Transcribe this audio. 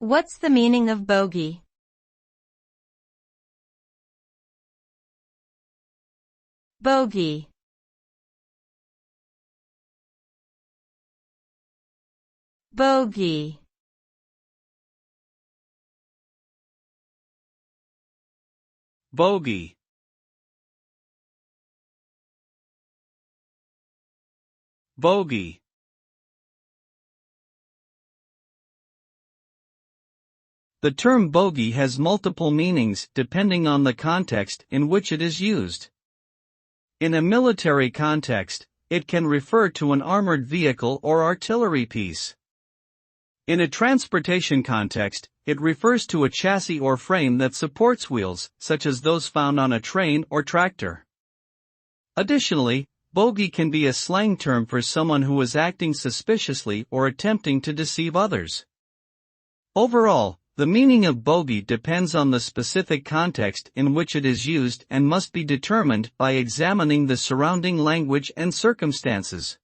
What's the meaning of bogie? Bogie. Bogie. Bogie. Bogie. The term bogie has multiple meanings depending on the context in which it is used. In a military context, it can refer to an armored vehicle or artillery piece. In a transportation context, it refers to a chassis or frame that supports wheels, such as those found on a train or tractor. Additionally, bogie can be a slang term for someone who is acting suspiciously or attempting to deceive others. Overall, the meaning of bogie depends on the specific context in which it is used and must be determined by examining the surrounding language and circumstances.